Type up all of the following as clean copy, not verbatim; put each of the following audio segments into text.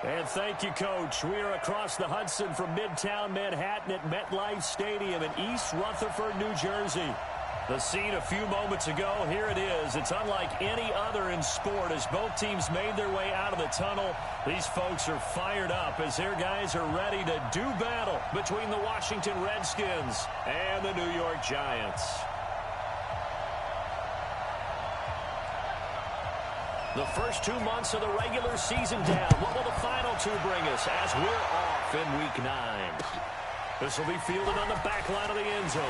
And thank you, Coach. We are across the Hudson from Midtown Manhattan at MetLife Stadium in East Rutherford, New Jersey. The scene a few moments ago, here it is. It's unlike any other in sport as both teams made their way out of the tunnel. These folks are fired up as their guys are ready to do battle between the Washington Redskins and the New York Giants. The first 2 months of the regular season down. What will the final two bring us as we're off in Week 9? This will be fielded on the back line of the end zone.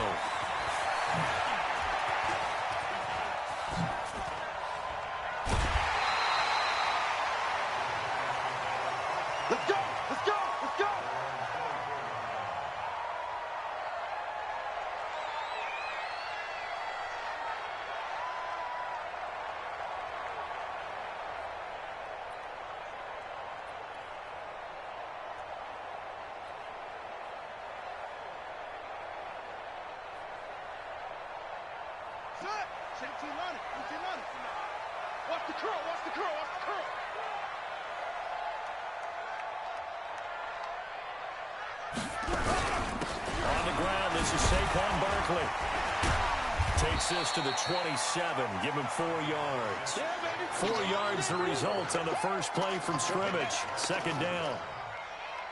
Let's go! Let's go! Let's go! Same team on it. Same team on it. Watch the curl. Watch the curl. Watch the curl. On the ground, this is Saquon Barkley. Takes this to the 27. Give him 4 yards. 4 yards the result on the first play from scrimmage. Second down.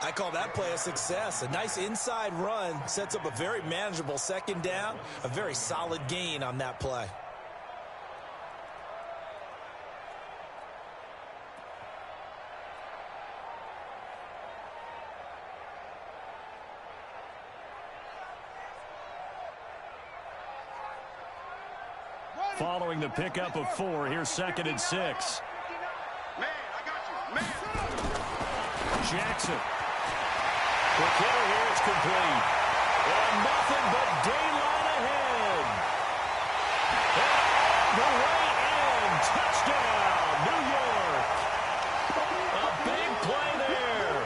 I call that play a success. A nice inside run sets up a very manageable second down. A very solid gain on that play. Following the pickup of 4, here's 2nd and 6. Man, I got you. Man. Jackson. The kicker here is complete. And nothing but daylight ahead. And the way in. Touchdown, New York. A big play there.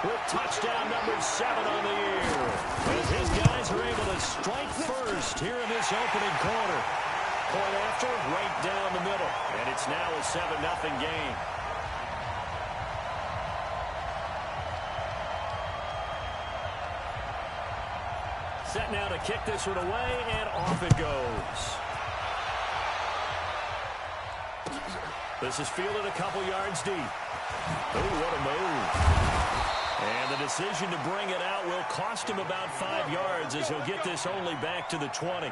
With touchdown number 7 on the year. As his guys are able to strike first here in this opening quarter. Point after, right down the middle. And it's now a 7-0 game. Set now to kick this one away, and off it goes. This is fielded a couple yards deep. Oh, what a move. And the decision to bring it out will cost him about 5 yards as he'll get this only back to the 20.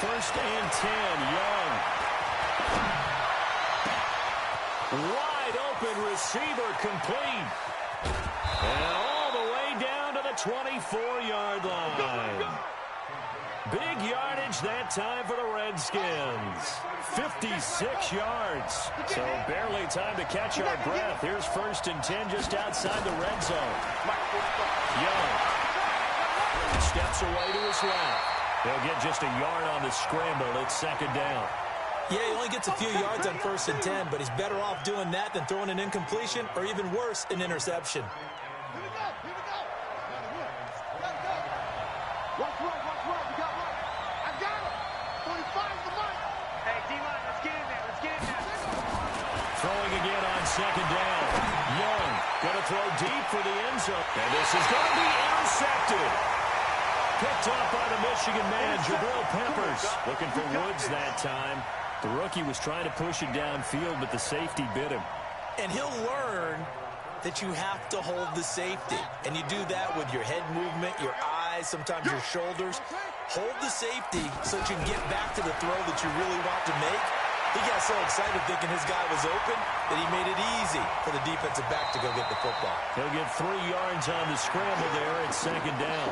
First and 10, Young. Wide open receiver complete. And all the way down to the 24-yard line. Big yardage that time for the Redskins. 56 yards. So barely time to catch our breath. Here's 1st and 10 just outside the red zone. Young steps away to his left. They'll get just a yard on the scramble. It's 2nd down. Yeah, he only gets a few yards on 1st and 10, but he's better off doing that than throwing an incompletion or even worse, an interception. Here we go. Here we go. Let's go. Watch right. Watch right. We got right. I got him. 45's the mark. Hey, D-line, let's get in there. Let's get in there. Throwing again on 2nd down. Young going to throw deep for the end zone. And this is going to be intercepted. Picked off by the Michigan man, Jabril Peppers. Looking for Woods that time. The rookie was trying to push it downfield, but the safety bit him. And he'll learn that you have to hold the safety. And you do that with your head movement, your eyes, sometimes your shoulders. Hold the safety so that you can get back to the throw that you really want to make. He got so excited thinking his guy was open that he made it easy for the defensive back to go get the football. He'll get 3 yards on the scramble there at 2nd down.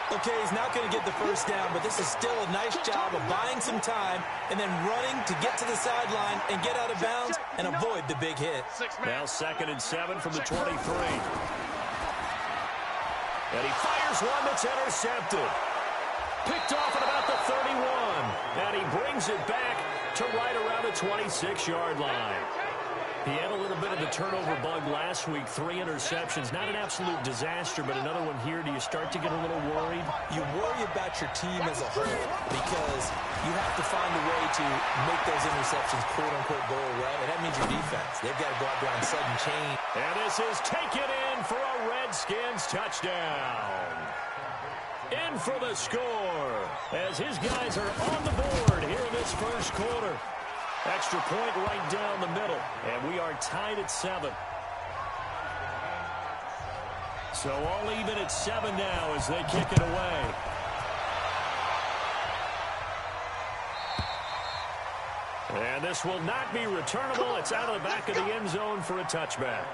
Okay, he's not going to get the first down, but this is still a nice job of buying some time and then running to get to the sideline and get out of bounds and avoid the big hit. Now 2nd and 7 from the 23. And he fires one that's intercepted. Picked off at about the 31. And he brings it back to right around the 26-yard line. He had a little bit of the turnover bug last week, 3 interceptions. Not an absolute disaster, but another one here. Do you start to get a little worried? You worry about your team as a whole because you have to find a way to make those interceptions, quote-unquote, go away. And that means your defense. They've got to go out there on sudden change. And this is taken in for a Redskins touchdown. In for the score as his guys are on the board here in this first quarter. Extra point right down the middle, and we are tied at 7. So all even at 7 now as they kick it away. And this will not be returnable. It's out of the back of the end zone for a touchback.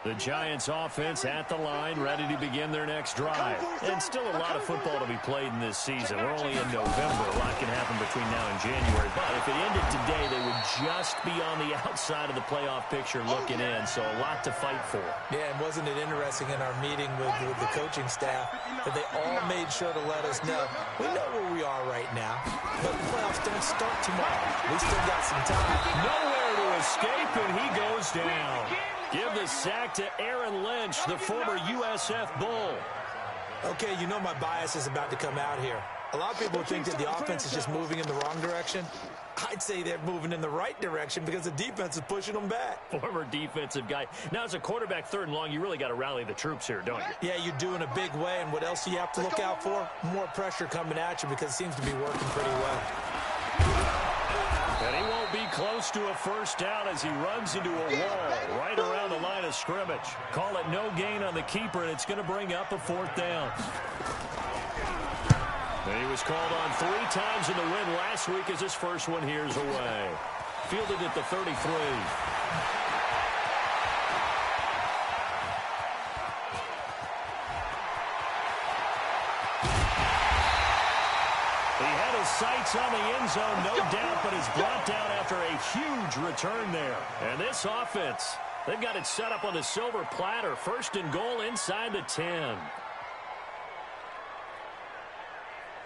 The Giants offense at the line, ready to begin their next drive. And still a lot of football to be played in this season. We're only in November. A lot can happen between now and January. But if it ended today, they would just be on the outside of the playoff picture looking in. So a lot to fight for. Yeah, and wasn't it interesting in our meeting with the coaching staff that they all made sure to let us know, we know where we are right now, but the playoffs don't start tomorrow. We still got some time. Nowhere to escape, and he goes down. Give the sack to Aaron Lynch, the former USF Bull. Okay, you know my bias is about to come out here. A lot of people think that the offense is just moving in the wrong direction. I'd say they're moving in the right direction because the defense is pushing them back. Former defensive guy. Now, as a quarterback, 3rd and long, you really got to rally the troops here, don't you? Yeah, you do in a big way. And what else do you have to look out for? More pressure coming at you because it seems to be working pretty well. And he won't be close to a first down as he runs into a wall right around the line of scrimmage. Call it no gain on the keeper, and it's going to bring up a 4th down. And he was called on 3 times in the win last week as his first one here's away. Fielded at the 33. Sights on the end zone, no doubt, but is brought down after a huge return there. And this offense, they've got it set up on the silver platter. 1st and goal inside the 10.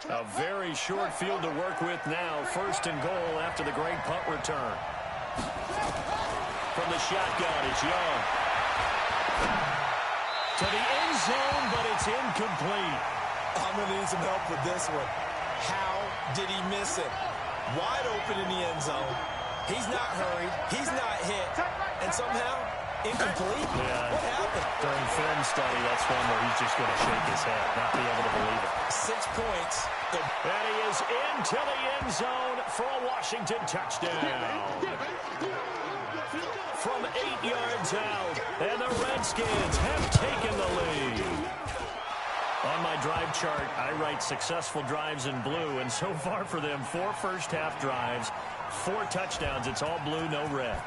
A very short field to work with now. 1st and goal after the great punt return. From the shotgun, it's Young. To the end zone, but it's incomplete. I'm going to need some help with this one. How did he miss it? Wide open in the end zone. He's not hurried. He's not hit. And somehow, incomplete? Yeah. What happened? During film study, that's one where he's just going to shake his head, not be able to believe it. 6 points. And he is into the end zone for a Washington touchdown. From 8 yards out, and the Redskins have taken the lead. On my drive chart, I write successful drives in blue, and so far for them, 4 first-half drives, 4 touchdowns. It's all blue, no red.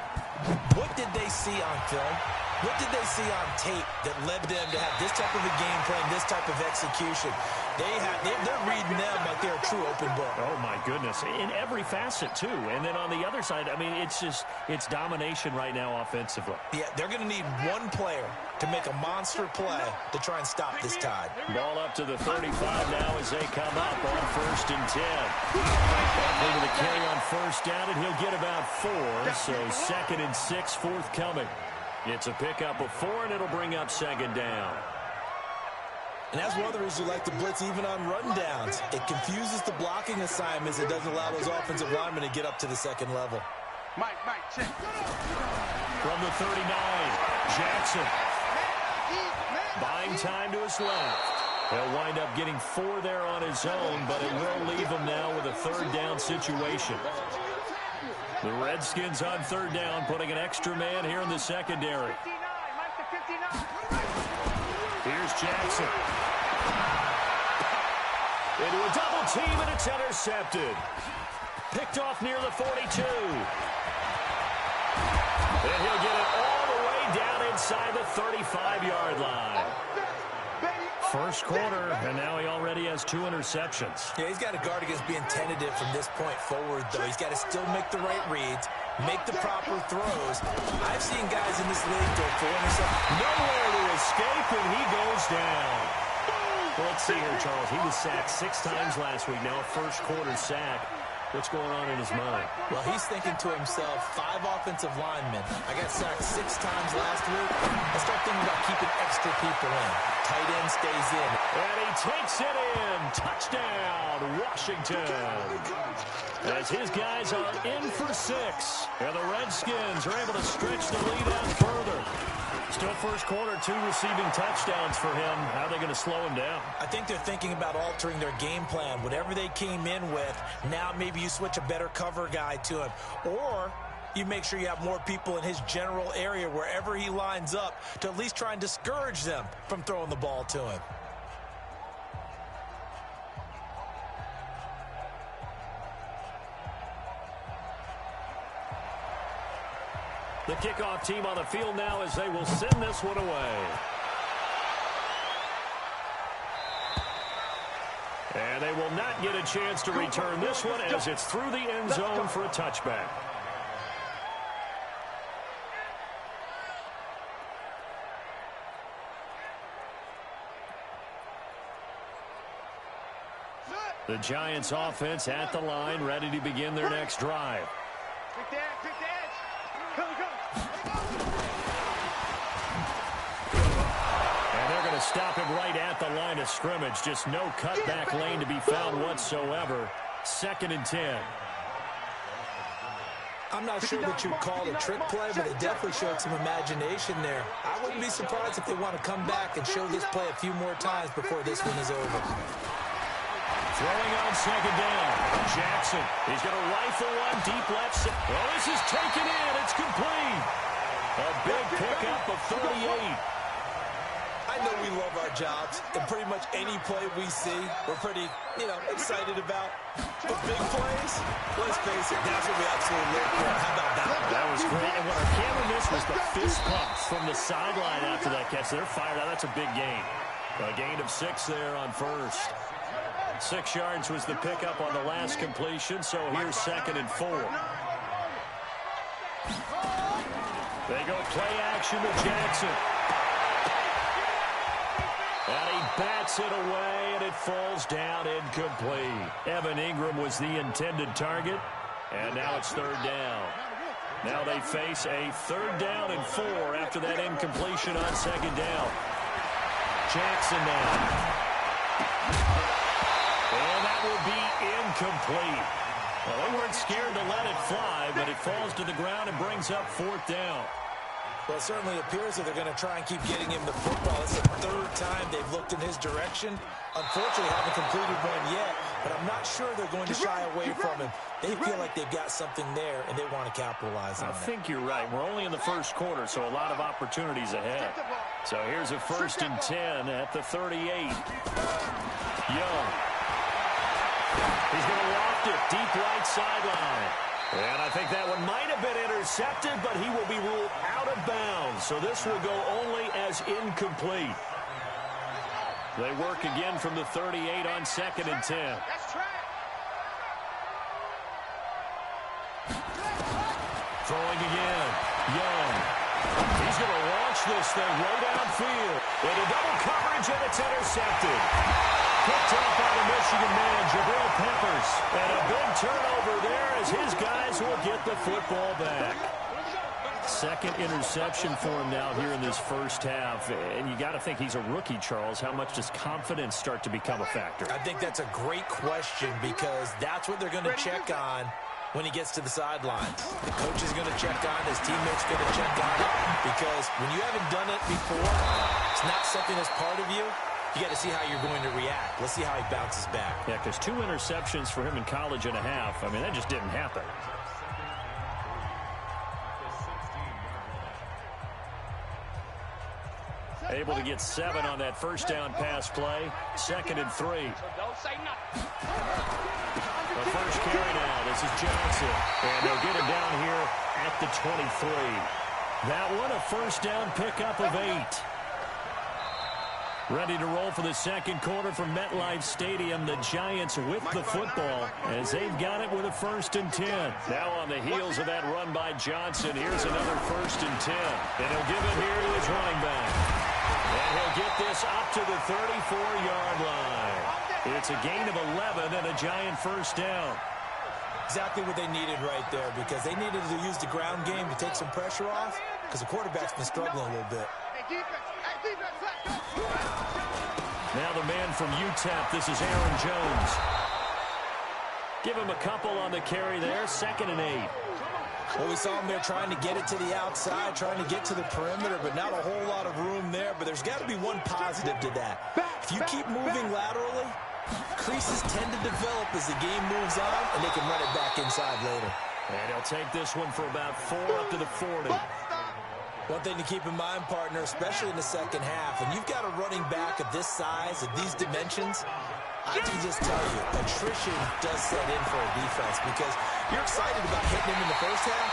What did they see on film? What did they see on tape that led them to have this type of a game plan, this type of execution? They're reading them like they're a true open book. Oh, my goodness. In every facet, too. And then on the other side, I mean, it's domination right now offensively. Yeah, they're going to need one player to make a monster play to try and stop this tide. Ball up to the 35 now as they come up on 1st and 10. Able to carry on 1st down, and he'll get about 4. So 2nd and 6 forthcoming. It's a pickup of 4, and it'll bring up 2nd down. And that's one of the reasons you like to blitz even on rundowns. It confuses the blocking assignments. It doesn't allow those offensive linemen to get up to the 2nd level. Mike, check. From the 39, Jackson. Buying time to his left. He'll wind up getting 4 there on his own, but it will leave him now with a 3rd down situation. The Redskins on third down, putting an extra man here in the secondary. Here's Jackson. Into a double team, and it's intercepted. Picked off near the 42. And he'll get it all the way down inside the 35-yard line. First quarter, and now he already has 2 interceptions. Yeah, he's got to guard against being tentative from this point forward, though. He's got to still make the right reads, make the proper throws. I've seen guys in this league throw 4 interceptions. Nowhere to escape, and he goes down. Well, let's see here, Charles. He was sacked 6 times last week. Now a first quarter sack. What's going on in his mind? Well, he's thinking to himself, 5 offensive linemen. I got sacked 6 times last week. I start thinking about keeping extra people in. Tight end stays in. And he takes it in. Touchdown, Washington. As his guys are in for 6. And the Redskins are able to stretch the lead out further. Still first quarter, 2 receiving touchdowns for him. How are they going to slow him down? I think they're thinking about altering their game plan. Whatever they came in with, now maybe you switch a better cover guy to him. Or you make sure you have more people in his general area wherever he lines up to at least try and discourage them from throwing the ball to him. The kickoff team on the field now as they will send this one away. And they will not get a chance to return this one as it's through the end zone for a touchback. The Giants offense at the line, ready to begin their next drive. And they're going to stop him right at the line of scrimmage. Just no cutback lane to be found whatsoever. 2nd and 10. I'm not sure that you'd call it a trick play, but it definitely showed some imagination there. I wouldn't be surprised if they want to come back and show this play a few more times before this one is over. Throwing on 2nd down. Jackson. He's going to rifle one deep left. Well, this is taken in. It's complete. A big pickup of 38. I know we love our jobs, and pretty much any play we see, we're pretty, excited about. But big plays, let's face it, that's what we absolutely live for. How about that? That was great. And what our camera missed was the fist pump from the sideline after that catch. They're fired out. That's a big gain. A gain of 6 there on first. 6 yards was the pickup on the last completion, so here's 2nd and 4. They go play action to Jackson. And he bats it away, and it falls down incomplete. Evan Ingram was the intended target, and now it's 3rd down. Now they face a 3rd down and 4 after that incompletion on 2nd down. Jackson now. And that will be incomplete. Well, they weren't scared to let it fly, but it falls to the ground and brings up 4th down. Well, it certainly appears that they're going to try and keep getting him the football. It's the 3rd time they've looked in his direction. Unfortunately, haven't completed one yet, but I'm not sure they're going to shy away from him. They feel like they've got something there, and they want to capitalize on it. I think you're right. We're only in the first quarter, so a lot of opportunities ahead. So here's a 1st and 10 at the 38. Young. He's going to loft it deep right sideline. And I think that one might have been intercepted, but he will be ruled out of bounds. So this will go only as incomplete. They work again from the 38 on 2nd and 10. Throwing again. Young. He's going to launch this thing right downfield. Into double coverage, and it's intercepted. Picked up by the Michigan man, Jabril Peppers. And a big turnover there as his guys will get the football back. 2nd interception for him now here in this first half. And you got to think he's a rookie, Charles. How much does confidence start to become a factor? I think that's a great question because that's what they're going to check on when he gets to the sidelines. The coach is going to check on it. His teammates going to check on it because when you haven't done it before, it's not something that's part of you. You got to see how you're going to react. Let's see how he bounces back. Yeah, because 2 interceptions for him in college and a half. I mean, that just didn't happen. Able to get 7 on that first down pass play. 2nd and 3. Don't say nothing. The first carry now. This is Johnson. And they'll get him down here at the 23. That one a first down pickup of 8. Ready to roll for the second quarter from MetLife Stadium. The Giants with the football as they've got it with a 1st and 10. Now on the heels of that run by Johnson, here's another 1st and 10. And he'll give it here to his running back. And he'll get this up to the 34-yard line. It's a gain of 11 and a Giant first down. Exactly what they needed right there, because they needed to use the ground game to take some pressure off, because the quarterback's been struggling a little bit. Now the man from UTEP, this is Aaron Jones. Give him a couple on the carry there, 2nd and 8. Well, we saw him there trying to get it to the outside, trying to get to the perimeter, but not a whole lot of room there. But there's got to be one positive to that. If you keep moving laterally, creases tend to develop as the game moves on, and they can run it back inside later. And he'll take this one for about 4 up to the 40. One thing to keep in mind, partner, especially in the second half, and you've got a running back of this size, of these dimensions, I can just tell you, attrition does set in for a defense, because you're excited about hitting him in the first half,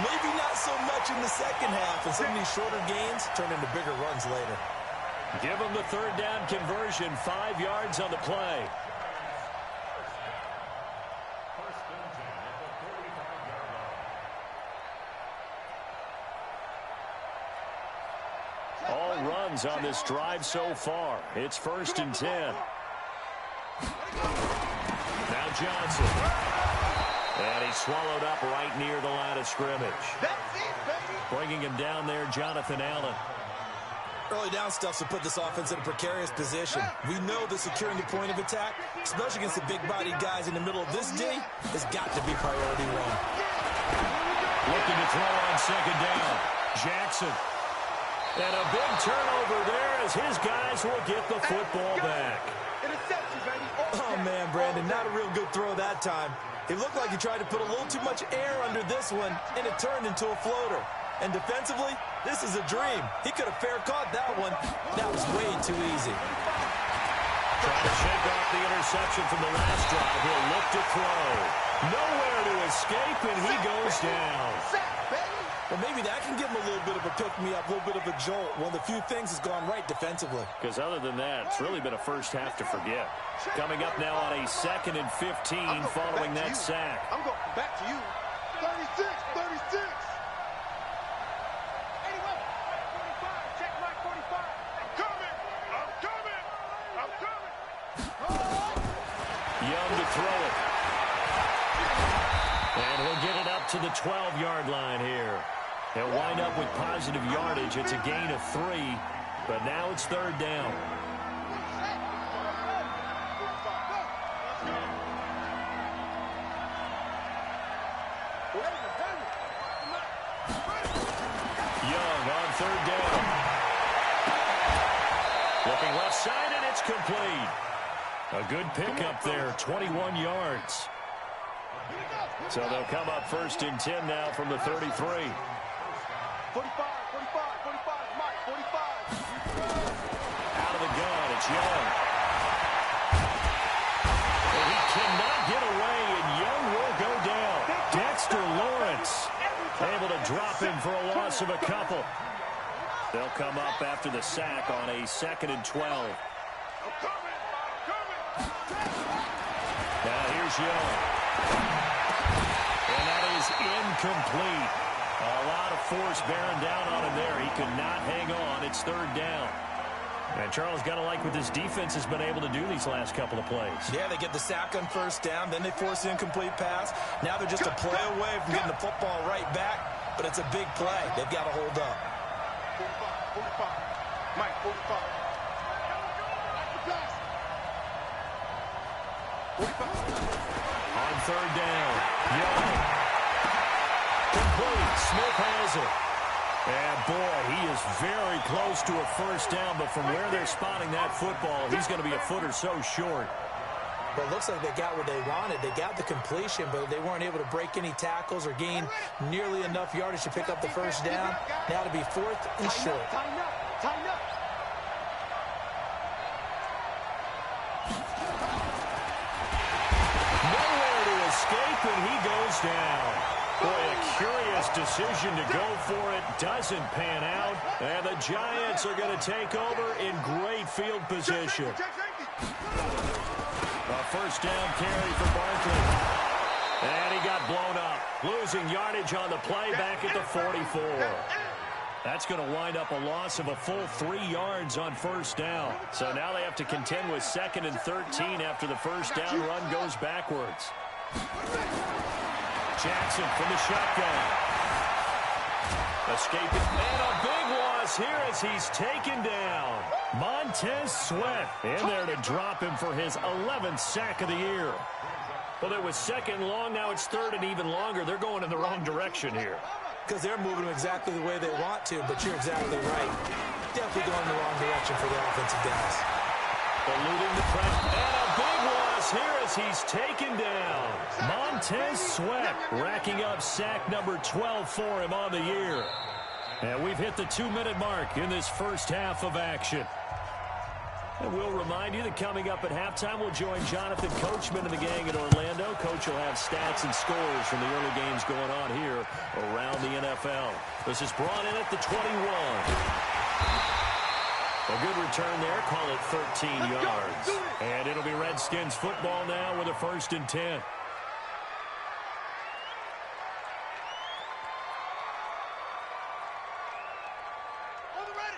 maybe not so much in the second half, and some of these shorter gains turn into bigger runs later. Give him the 3rd down conversion, 5 yards on the play. All runs on this drive so far. It's 1st and 10. Now Johnson. And he's swallowed up right near the line of scrimmage. Bringing him down there, Jonathan Allen. Early down stuff to put this offense in a precarious position. We know that securing the point of attack, especially against the big-bodied guys in the middle of this D, has got to be priority 1. Looking to throw on 2nd down. Jackson. And a big turnover there as his guys will get the football back. Oh, man, Brandon, not a real good throw that time. It looked like he tried to put a little too much air under this one, and it turned into a floater. And defensively, this is a dream. He could have fair caught that one. That was way too easy. Trying to shake off the interception from the last drive. He'll look to throw. Nowhere to escape, and he goes down. Well, maybe that can give him a little bit of a pick-me-up, a little bit of a jolt. One of the few things has gone right defensively. Because other than that, it's really been a first half to forget. Coming up now on a 2nd and 15 following that sack. I'm going back to you. 36, 36. 81, 45, check my 45. I'm coming, I'm coming, I'm coming. Young to throw it. And he'll get it up to the 12-yard line here. He'll wind up with positive yardage. It's a gain of 3, but now it's 3rd down. Young on 3rd down. Looking left side, and it's complete. A good pickup there, 21 yards. So they'll come up 1st and 10 now from the 33. 45, 45, 45, Mike, 45. Out of the gun, it's Young. And he cannot get away, and Young will go down. Dexter Lawrence able to drop him for a loss of a couple. They'll come up after the sack on a 2nd and 12. Now here's Young. And that is incomplete. A lot of force bearing down on him there. He could not hang on. It's 3rd down. And Charles, got to like what this defense has been able to do these last couple of plays. Yeah, they get the sack on 1st down, then they force the incomplete pass. Now they're just a play away from getting the football right back, but it's a big play. They've got to hold up. 45, 45. Mike, 45. 45. On 3rd down, Young. Complete. Smith has it. And, boy, he is very close to a 1st down, but from where they're spotting that football, he's going to be a foot or so short. But it looks like they got what they wanted. They got the completion, but they weren't able to break any tackles or gain nearly enough yardage to pick up the 1st down. Now to be 4th and short. Tighten up, tighten up. deep, and he goes down. Boy, a curious decision to go for it. Doesn't pan out. And the Giants are going to take over in great field position. A first down carry for Barkley. And he got blown up. Losing yardage on the play back at the 44. That's going to wind up a loss of a full 3 yards on first down. So now they have to contend with 2nd and 13 after the first down run goes backwards. Jackson from the shotgun. Escaping. And a big loss here as he's taken down. Montez Sweat in there to drop him for his 11th sack of the year. Well, it was 2nd and long. Now it's 3rd and even longer. They're going in the wrong direction here. Because they're moving exactly the way they want to, but you're exactly right. Definitely going in the wrong direction for the offensive guys. Eluding the pressure. And a big loss here as he's taken down. Montez Sweat racking up sack number 12 for him on the year. And we've hit the 2-minute mark in this first half of action. And we'll remind you that coming up at halftime, we'll join Jonathan Coachman and the gang in Orlando. Coach will have stats and scores from the early games going on here around the NFL. This is brought in at the 21. A good return there. Call it 13 yards. And it'll be Redskins football now with a 1st and 10.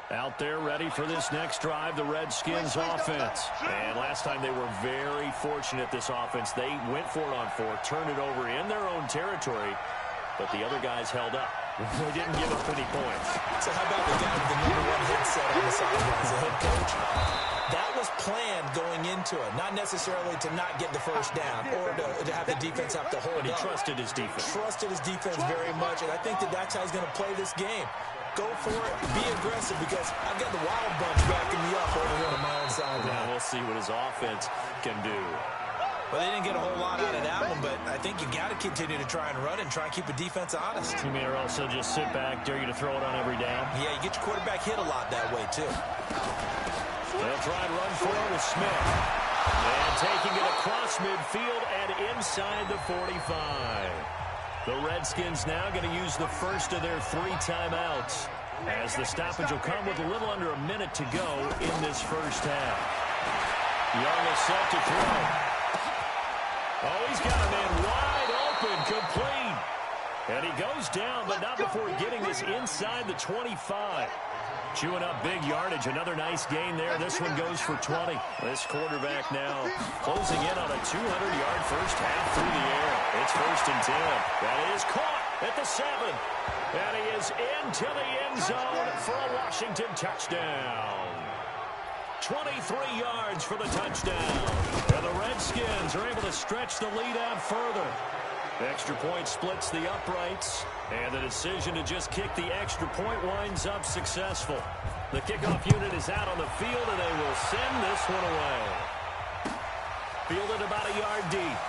Out there ready for this next drive, the Redskins offense. And last time they were very fortunate, this offense. They went for it on 4, turned it over in their own territory, but the other guys held up. They didn't give up any points. So how about the guy with the #1 headset on the sidelines, the head coach? That was planned going into it, not necessarily to not get the first down or to have the defense have to hold But he up. trusted his defense. Trusted his defense very much, and I think that's how he's going to play this game. Go for it, be aggressive, because I've got the Wild Bunch backing me up over here on my own sideline. Now we'll see what his offense can do. Well, they didn't get a whole lot out of that one, but I think you got to continue to try and run and try and keep the defense honest. You may also just sit back, dare you to throw it on every down. Yeah, you get your quarterback hit a lot that way, too. They'll try and run for it with Smith. And taking it across midfield and inside the 45. The Redskins now going to use the first of their 3 timeouts, as the stoppage will come with a little under a minute to go in this first half. Young is set to throw. Oh, he's got a man wide open, complete. And he goes down, but not before getting this inside the 25. Chewing up big yardage. Another nice gain there. This one goes for 20. This quarterback now closing in on a 200-yard first half through the air. It's 1st and 10. That is caught at the 7. And he is into the end zone for a Washington touchdown. 23 yards for the touchdown. And the Redskins are able to stretch the lead out further. Extra point splits the uprights, and the decision to just kick the extra point winds up successful. The kickoff unit is out on the field, and they will send this one away. Fielded about a yard deep.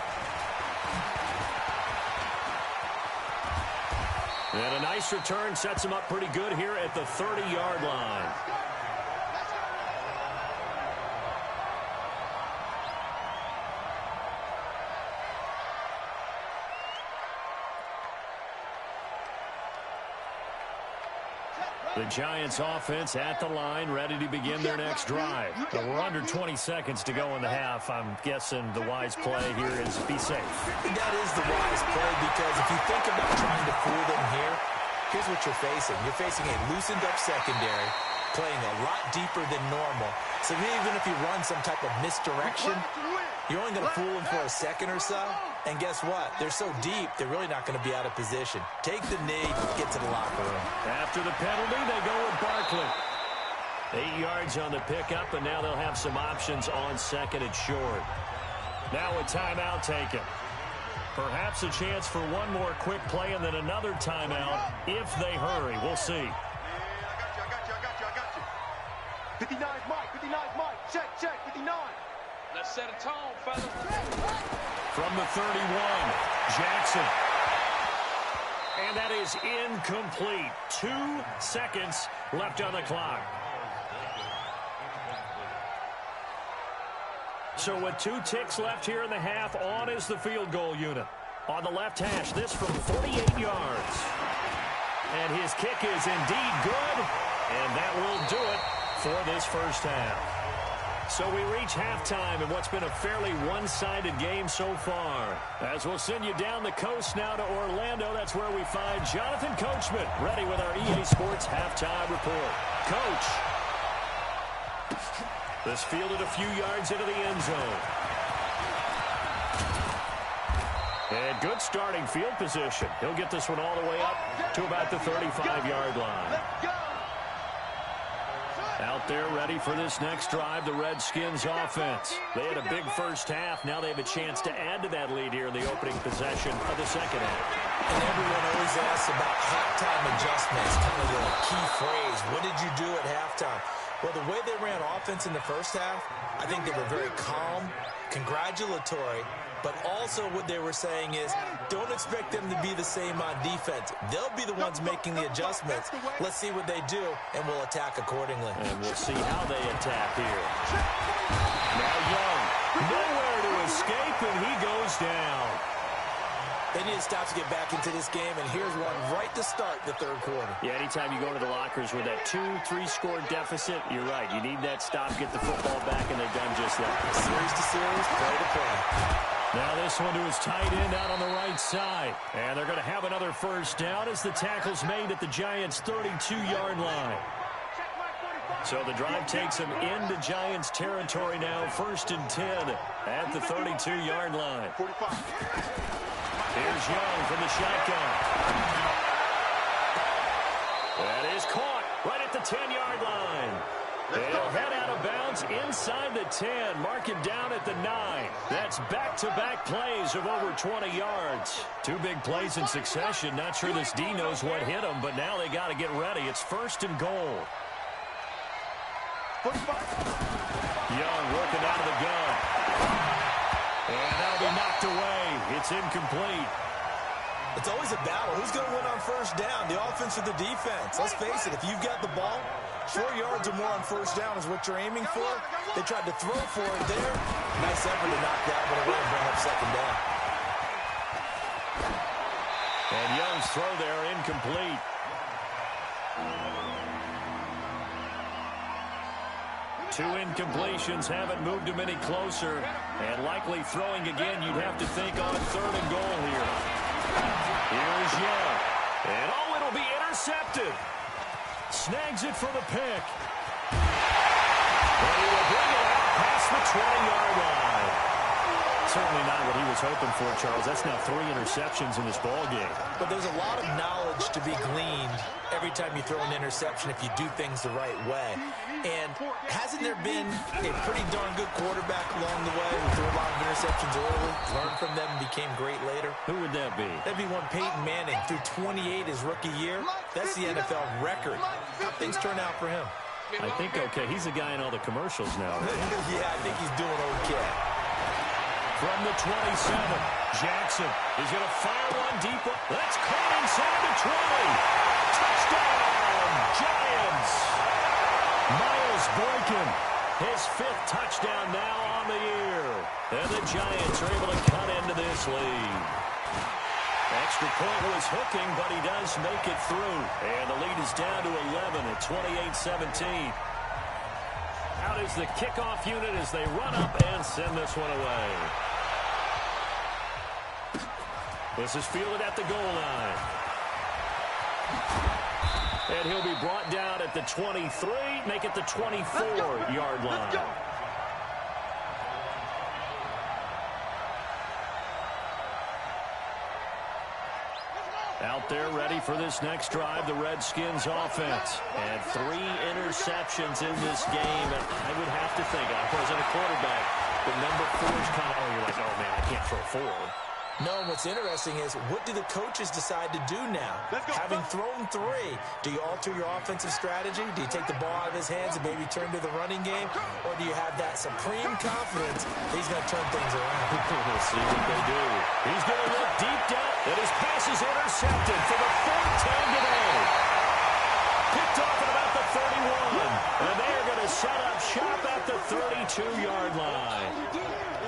And a nice return sets him up pretty good here at the 30-yard line. The Giants offense at the line, ready to begin their next drive. We're under 20 seconds to go in the half. I'm guessing the wise play here is be safe. That is the wise play, because if you think about trying to fool them here, here's what you're facing. You're facing a loosened up secondary, playing a lot deeper than normal. So even if you run some type of misdirection, you're only going to fool them for a second or so. And guess what? They're so deep, they're really not going to be out of position. Take the knee, get to the locker room. After the penalty, they go with Barkley. 8 yards on the pickup, and now they'll have some options on 2nd and short. Now a timeout taken. Perhaps a chance for one more quick play and then another timeout if they hurry. We'll see. I got you. 59's Mike, 59's Mike. Check, 59. Let's set a tone, fellas. From the 31, Jackson. And that is incomplete. 2 seconds left on the clock. So with 2 ticks left here in the half, on is the field goal unit. on the left hash. This from 48 yards. And his kick is indeed good. And that will do it for this first half. So we reach halftime in what's been a fairly one-sided game so far. As we'll send you down the coast now to Orlando, that's where we find Jonathan Coachman, ready with our EA Sports halftime report. Coach. This fielded a few yards into the end zone. And good starting field position. He'll get this one all the way up to about the 35-yard line. Out there ready for this next drive, the Redskins offense. They had a big first half. Now they have a chance to add to that lead here in the opening possession of the second half. And everyone always asks about halftime adjustments, kind of the key phrase. What did you do at halftime? Well, the way they ran offense in the first half, I think they were very calm, congratulatory, but also what they were saying is don't expect them to be the same on defense. They'll be the ones making the adjustments. Let's see what they do, and we'll attack accordingly. And we'll see how they attack here. Now Young, nowhere to escape, and he goes down. They need to stop to get back into this game, and here's one right to start the third quarter. Yeah, anytime you go to the lockers with that 2-3 score deficit, you're right. You need that stop, get the football back, and they've done just that. Series to series, play to play. Now this one to his tight end out on the right side. And they're going to have another first down as the tackle's made at the Giants' 32-yard line. So the drive takes them into Giants territory now, 1st and 10 at the 32-yard line. Here's Young from the shotgun. That is caught right at the 10-yard line. They'll head out of bounds inside the 10, mark him down at the 9. That's back-to-back plays of over 20 yards. 2 big plays in succession. Not sure this D knows what hit him, but now they got to get ready. It's 1st and goal. Young working out of the gun. And that'll be knocked away. It's incomplete. It's always a battle. Who's going to win on first down, the offense or the defense? Let's face it, if you've got the ball, 4 yards or more on first down is what you're aiming for. They tried to throw for it there. Nice effort to knock that one away and bring up second down. And Young's throw there incomplete. Two incompletions haven't moved him any closer. And likely throwing again, you'd have to think on 3rd and goal here. Here's Young. And it'll be intercepted. Snags it for the pick. And he will bring it out past the 20-yard line. Certainly not what he was hoping for, Charles. That's now 3 interceptions in this ball game. But there's a lot of knowledge to be gleaned every time you throw an interception if you do things the right way. And hasn't there been a pretty darn good quarterback along the way who threw a lot of interceptions early, learned from them, and became great later? Who would that be? That'd be one Peyton Manning. Threw 28 his rookie year. That's the NFL record. How things turn out for him? I think okay. He's the guy in all the commercials now, right? Yeah, I think he's doing okay. From the 27, Jackson is going to fire one deep. That's caught inside the 20. Touchdown, Giants. Miles Boykin, his 5th touchdown now on the year. And the Giants are able to cut into this lead. Extra point was hooking, but he does make it through. And the lead is down to 11 at 28-17. Out is the kickoff unit as they run up and send this one away. This is fielded at the goal line. And he'll be brought down at the 23, make it the 24-yard line. Out there ready for this next drive, the Redskins offense. And 3 interceptions in this game. And I would have to think, I wasn't a quarterback, but number 4 is kind of, you're like, oh, man, I can't throw 4. No, what's interesting is what do the coaches decide to do now? Having thrown 3, do you alter your offensive strategy? Do you take the ball out of his hands and maybe turn to the running game? Or do you have that supreme confidence that he's going to turn things around? We'll see what they do. He's going to look deep down, and his pass is intercepted for the 4th time today. Picked off at about the 31. And they are going to set up shop at the 32-yard line.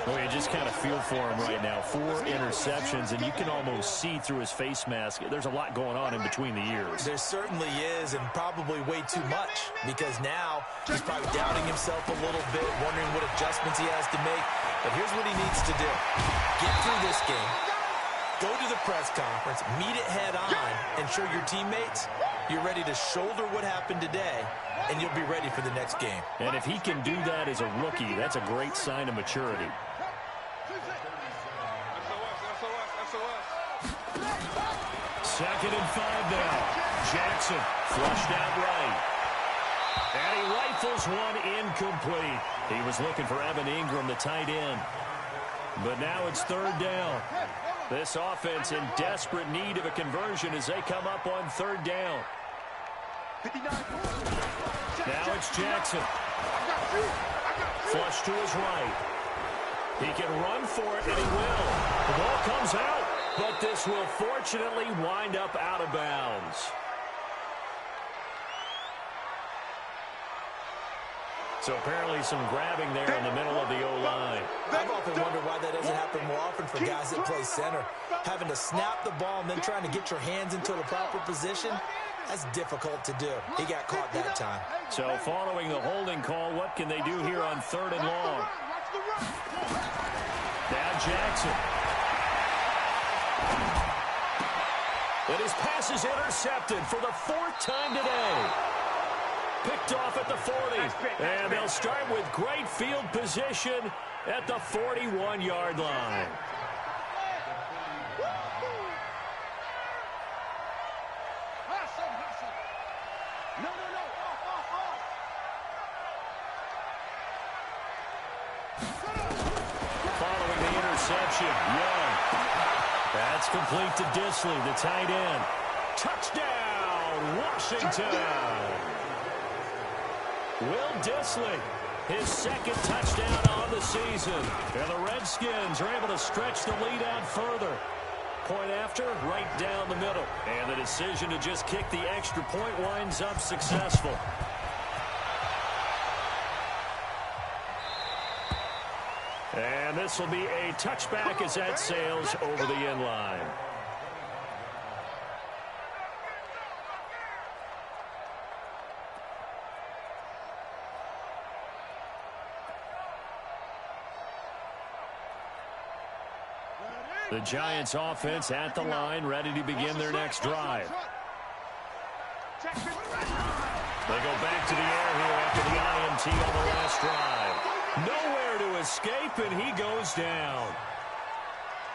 Well, you just kind of feel for him right now. 4 interceptions, and you can almost see through his face mask. There's a lot going on in between the ears. There certainly is, and probably way too much, because now he's probably doubting himself a little bit, wondering what adjustments he has to make. But here's what he needs to do. Get through this game, go to the press conference, meet it head on, and show your teammates you're ready to shoulder what happened today, and you'll be ready for the next game. And if he can do that as a rookie, that's a great sign of maturity. Second and 5 now. Jackson flushed out right. And he rifles one incomplete. He was looking for Evan Ingram, the tight end. But now it's 3rd down. This offense in desperate need of a conversion as they come up on 3rd down. Now it's Jackson. Flush to his right. He can run for it, and he will. The ball comes out, but this will fortunately wind up out of bounds. So apparently some grabbing there in the middle of the O-line. I've often wondered why that doesn't happen more often for guys that play center. Having to snap the ball and then trying to get your hands into the proper position, that's difficult to do. He got caught that time. So following the holding call, what can they do here on 3rd and long? Now Jackson. And his pass is intercepted for the 4th time today. Picked off at the 40. And they'll start with great field position at the 41-yard line. Following the interception, Young. That's complete to Disley, the tight end. Touchdown, Washington. Will Disley, his 2nd touchdown on the season. And the Redskins are able to stretch the lead out further. Point after, right down the middle. And the decision to just kick the extra point winds up successful. And this will be a touchback as that sails over the end line. The Giants offense at the line, ready to begin their next drive. They go back to the air here after the INT on the last drive. Nowhere to escape, and he goes down.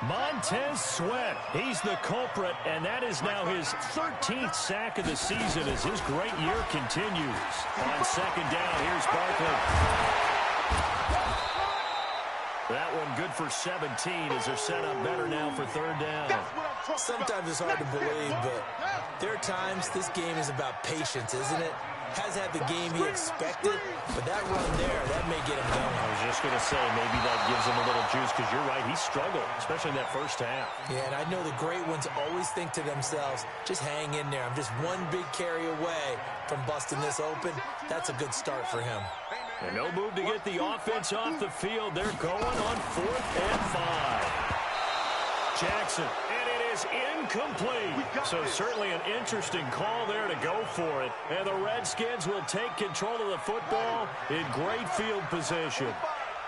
Montez Sweat, he's the culprit, and that is now his 13th sack of the season as his great year continues. On 2nd down, here's Barkley. That one good for 17 as they're set up better now for 3rd down. Sometimes it's hard to believe, but there are times this game is about patience, isn't it? Has had the game he expected, but that run there, that may get him going. I was just going to say, maybe that gives him a little juice, because you're right, he struggled, especially in that first half. Yeah, and I know the great ones always think to themselves, just hang in there. I'm just one big carry away from busting this open. That's a good start for him. And no move to get the offense off the field. They're going on 4th and 5. Jackson, and it is incomplete. So certainly an interesting call there to go for it. And the Redskins will take control of the football in great field position.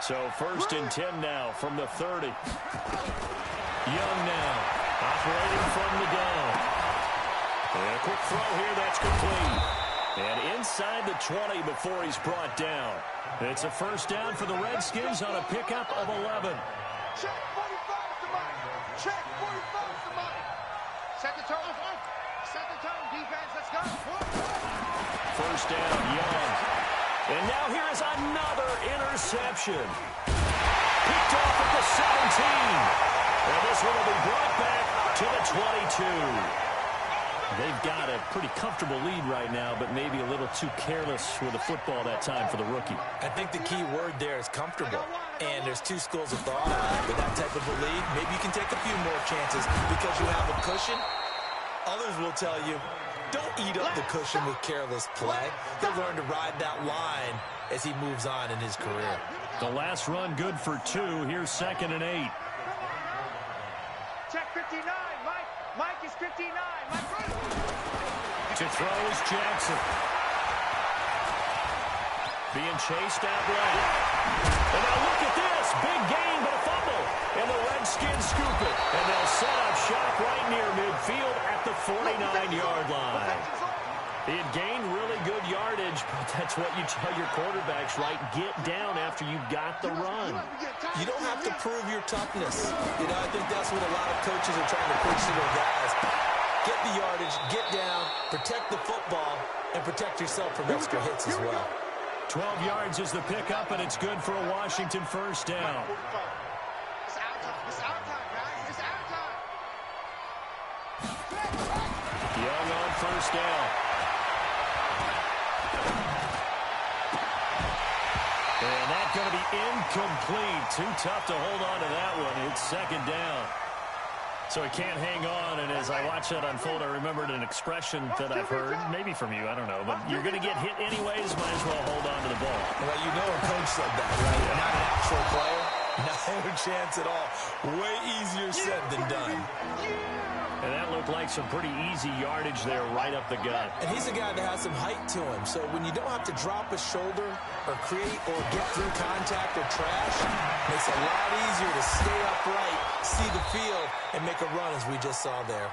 So 1st and 10 now from the 30. Young now, operating from the gun. And a quick throw here, that's complete. And inside the 20 before he's brought down. It's a 1st down for the Redskins on a pickup of 11. Check 45 to Mike. Check 45 to Mike. Set the tone. Set the tone, defense. Let's go. 1st down, Young. And now here is another interception. Picked off at the 17. And this one will be brought back to the 22. They've got a pretty comfortable lead right now, but maybe a little too careless with the football that time for the rookie. I think the key word there is comfortable. And there's 2 schools of thought on it. With that type of a lead, maybe you can take a few more chances because you have a cushion. Others will tell you, don't eat up the cushion with careless play. He'll learn to ride that line as he moves on in his career. The last run good for 2. Here's 2nd and 8. Check 59. Mike is 59. Mike. To throw is Jackson. Being chased out right. And now look at this. Big gain, but a fumble. And the Redskins scoop it. And they'll set up shop right near midfield at the 49-yard line. He had gained really good yardage, but that's what you tell your quarterbacks, right? Get down after you got the run. You don't have to prove your toughness. You know, I think that's what a lot of coaches are trying to preach to their guys. Get the yardage, get down, protect the football, and protect yourself from extra hits as well. 12 yards is the pickup, and it's good for a Washington first down. It's our time. It's our time, guys. It's our time. Young on first down. And that's going to be incomplete. Too tough to hold on to that one. It's 2nd down. So he can't hang on, and as I watch that unfold, I remembered an expression that I've heard, maybe from you, I don't know, but you're going to get hit anyways, might as well hold on to the ball. Well, you know a coach said that, right? Yeah. Not an actual player. No chance at all. Way easier said than done. And that looked like some pretty easy yardage there right up the gut. And he's a guy that has some height to him, so when you don't have to drop a shoulder or create or get through contact or trash, it makes it a lot easier to stay upright, see the field, and make a run as we just saw there.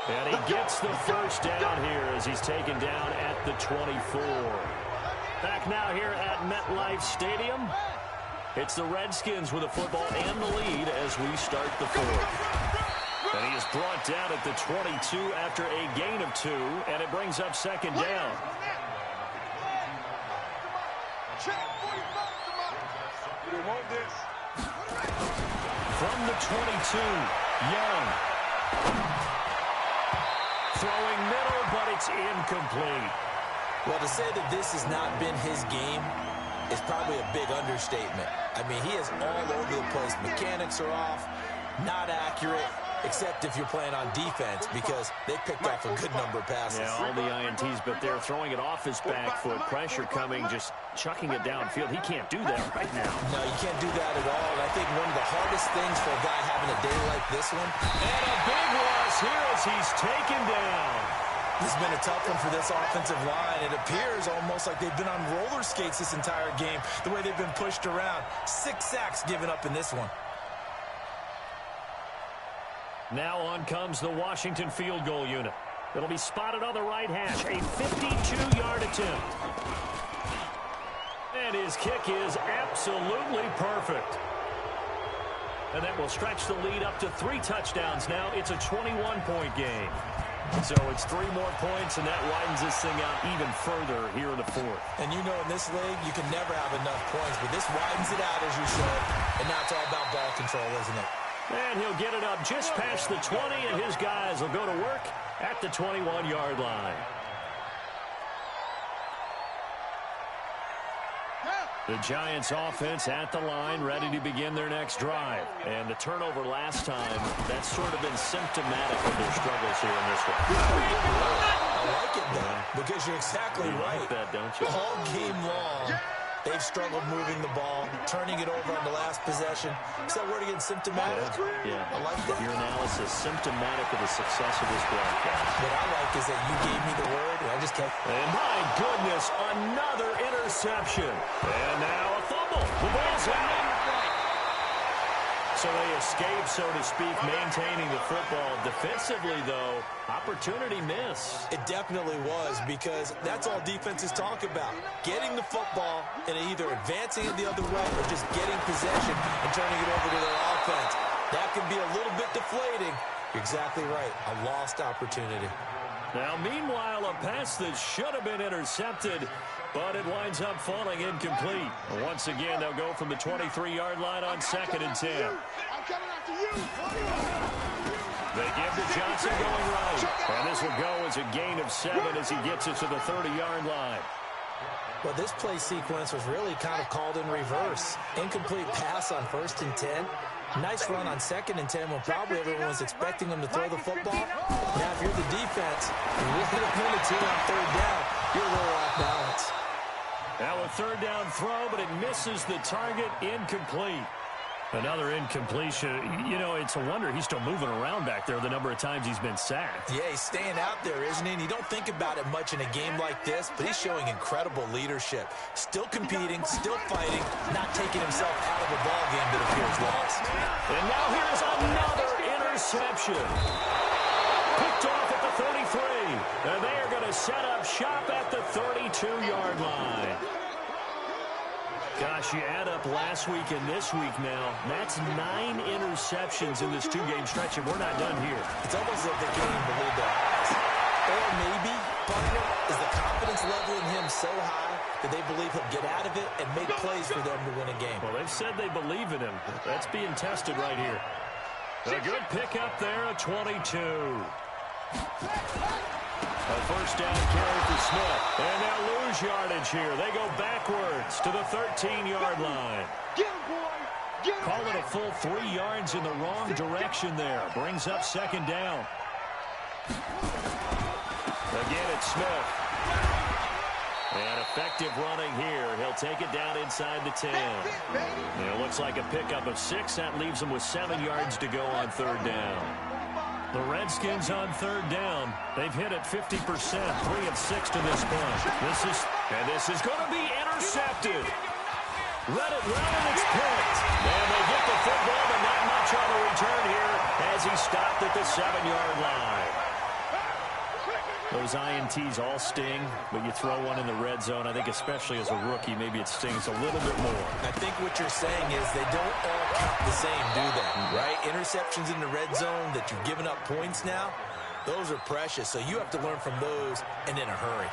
And he gets the first down here as he's taken down at the 24. Back now here at MetLife Stadium. It's the Redskins with a football and the lead as we start the 4th. And he is brought down at the 22 after a gain of 2, and it brings up 2nd down. From the 22, Young. Throwing middle, but it's incomplete. Well, to say that this has not been his game is probably a big understatement. I mean, he is all over the place. Mechanics are off, not accurate. Except if you're playing on defense, because they picked off a good number of passes. Yeah, all the INTs, but they're throwing it off his back foot. Pressure coming, just chucking it downfield. He can't do that right now. No, you can't do that at all. And I think one of the hardest things for a guy having a day like this one. And a big loss here as he's taken down. This has been a tough one for this offensive line. It appears almost like they've been on roller skates this entire game, the way they've been pushed around. 6 sacks given up in this one. Now on comes the Washington field goal unit. It'll be spotted on the right hash. A 52-yard attempt. And his kick is absolutely perfect. And that will stretch the lead up to 3 touchdowns now. It's a 21-point game. So it's 3 more points, and that widens this thing out even further here in the 4th. And you know in this league, you can never have enough points, but this widens it out, as you said. And now it's all about ball control, isn't it? And he'll get it up just past the 20, and his guys will go to work at the 21-yard line. The Giants offense at the line, ready to begin their next drive. And the turnover last time, that's sort of been symptomatic of their struggles here in this one. I like it, though, because you're exactly right. Like that, don't you? All game long, they've struggled moving the ball, turning it over on the last possession. Is that word again, symptomatic? Yeah. I like that. Your analysis, symptomatic of the success of this broadcast. What I like is that you gave me the word, and I just kept... And my goodness, another interception. And now a fumble. The ball's out. So they escape, so to speak, maintaining the football. Defensively, though, opportunity miss. It definitely was, because that's all defenses talk about. Getting the football and either advancing it the other way or just getting possession and turning it over to their offense. That can be a little bit deflating. You're exactly right. A lost opportunity. Now, meanwhile, a pass that should have been intercepted, but it winds up falling incomplete. Once again, they'll go from the 23-yard line on 2nd and 10. They give to Johnson going right. And this will go as a gain of 7 as he gets it to the 30-yard line. Well, this play sequence was really kind of called in reverse. Incomplete pass on 1st and 10. Nice run on 2nd and 10 when probably everyone was expecting them to throw the football. Now, if you're the defense, you're looking at 1 and 2 on 3rd down, you're a little off balance. Now a third down throw, but it misses the target, incomplete. Another incompletion. You know, it's a wonder he's still moving around back there the number of times he's been sacked. Yeah, he's staying out there, isn't he? And you don't think about it much in a game like this, but he's showing incredible leadership. Still competing, still fighting, not taking himself out of a ball game that appears lost. And now here's another interception. Picked off at the 33. And they are going to set up shop at the 32-yard line. Gosh, you add up last week and this week now. That's 9 interceptions in this two-game stretch, and we're not done here. It's almost like they can't even believe their eyes. Or maybe, partner, is the confidence level in him so high that they believe he'll get out of it and make plays for them to win a game. Well, they've said they believe in him. That's being tested right here. A good pickup there, a 22. A first down carry for Smith. And they'll lose yardage here. They go backwards to the 13-yard line. Get him, boy. Get him. Call it a full 3 yards in the wrong direction there. Brings up second down. Again, it's Smith. And effective running here. He'll take it down inside the 10. And it looks like a pickup of 6. That leaves them with 7 yards to go on third down. The Redskins on third down. They've hit it 50%, 3 of 6 to this point. This is going to be intercepted. Let it run, and it's picked. And they get the football, but not much on the return here as he stopped at the 7-yard line. Those INTs all sting, but you throw one in the red zone. I think especially as a rookie, maybe it stings a little bit more. I think what you're saying is they don't all count the same, do they? Right? Interceptions in the red zone that you've given up points now, those are precious. So you have to learn from those and in a hurry.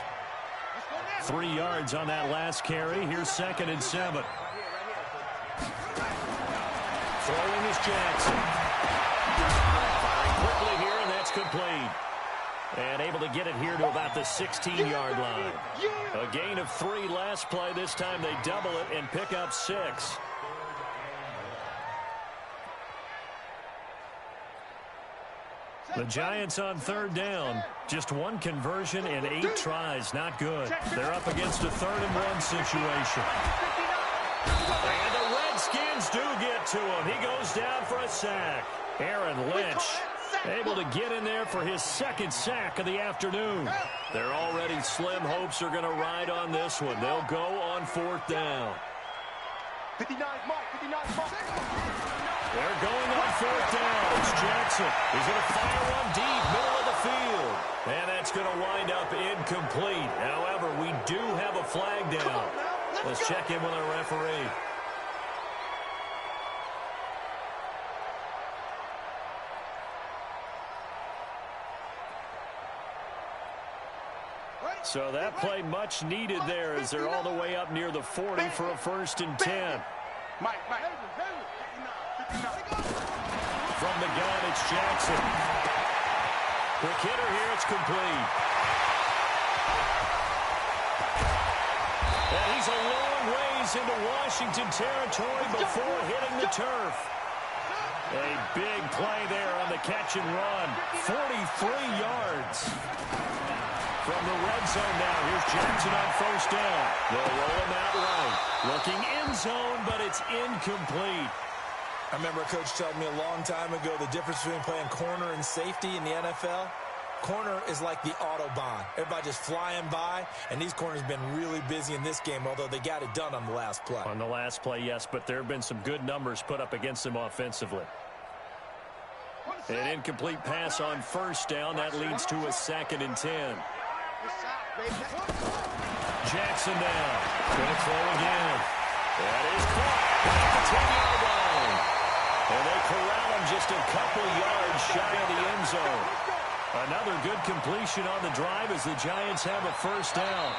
3 yards on that last carry. Here's 2nd and 7. Throwing is Jackson. Firing quickly here, and that's complete. And able to get it here to about the 16-yard line. A gain of 3 last play. This time they double it and pick up 6. The Giants on third down. Just 1 conversion and 8 tries. Not good. They're up against a 3rd-and-1 situation. And the Redskins do get to him. He goes down for a sack. Aaron Lynch able to get in there for his 2nd sack of the afternoon. Their already slim hopes are going to ride on this one. They'll go on 4th down. 59 Mike, 59 Mike. They're going on 4th down. It's Jackson. He's going to fire one deep, middle of the field. And that's going to wind up incomplete. However, we do have a flag down. Let's check in with our referee. So that play much needed there as they're all the way up near the 40 for a 1st and 10. Mike. From the gun, it's Jackson. Quick hitter here, it's complete. And he's a long ways into Washington territory before hitting the turf. A big play there on the catch and run. 43 yards. From the red zone now, here's Jackson on 1st down. They'll roll him out right. Looking end zone, but it's incomplete. I remember a coach telling me a long time ago the difference between playing corner and safety in the NFL. Corner is like the Autobahn. Everybody just flying by, and these corners have been really busy in this game, although they got it done on the last play. On the last play, yes, but there have been some good numbers put up against them offensively. An incomplete pass on 1st down. That leads to a 2nd and 10. Jackson down. Going to throw again. That is caught at the 10-yard line. And they corral him just a couple yards shy of the end zone. Another good completion on the drive as the Giants have a 1st down.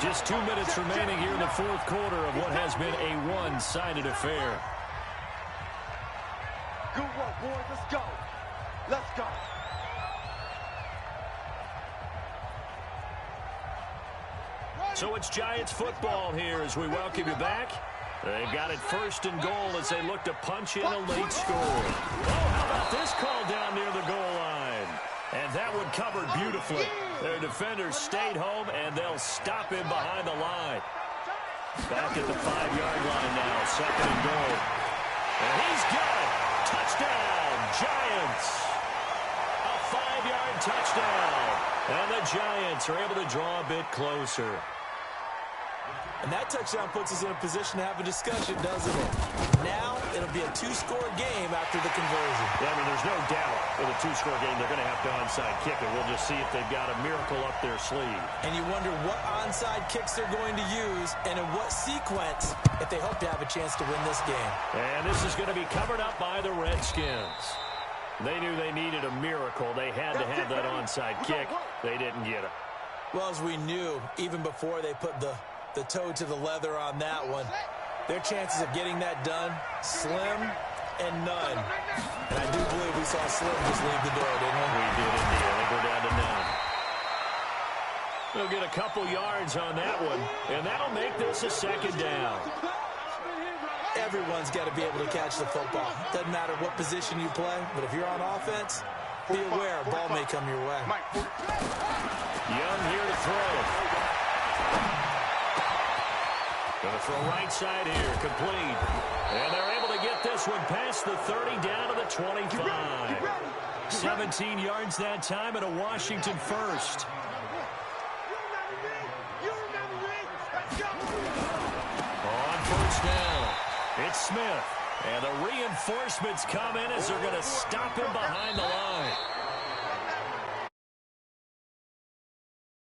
Just 2 minutes remaining here in the 4th quarter of what has been a one-sided affair. Good work, boys. Let's go. Let's go. So it's Giants football here as we welcome you back. They've got it 1st and goal as they look to punch in a late score. Oh, how about this call down near the goal line? And that one covered beautifully. Their defenders stayed home, and they'll stop him behind the line. Back at the 5-yard line now, 2nd and goal. And he's got it. Touchdown, Giants. A 5-yard touchdown. And the Giants are able to draw a bit closer. And that touchdown puts us in a position to have a discussion, doesn't it? Now it'll be a 2-score game after the conversion. Yeah, I mean, there's no doubt with a 2-score game they're going to have to onside kick it. We'll just see if they've got a miracle up their sleeve. And you wonder what onside kicks they're going to use and in what sequence if they hope to have a chance to win this game. And this is going to be covered up by the Redskins. They knew they needed a miracle. They had to have that onside kick. They didn't get it. Well, as we knew, even before they put the toe to the leather on that one, their chances of getting that done, slim and none. And I do believe we saw Slim just leave the door, didn't we? We did indeed. I think we're down to none. They'll get a couple yards on that one, and that'll make this a 2nd down. Everyone's got to be able to catch the football. Doesn't matter what position you play, but if you're on offense, be aware a ball may come your way. Young here to throw. Going to throw right side here, complete. And they're able to get this one past the 30 down to the 25. 17 yards that time and a Washington first. On 1st down, it's Smith. And the reinforcements come in as they're going to stop him behind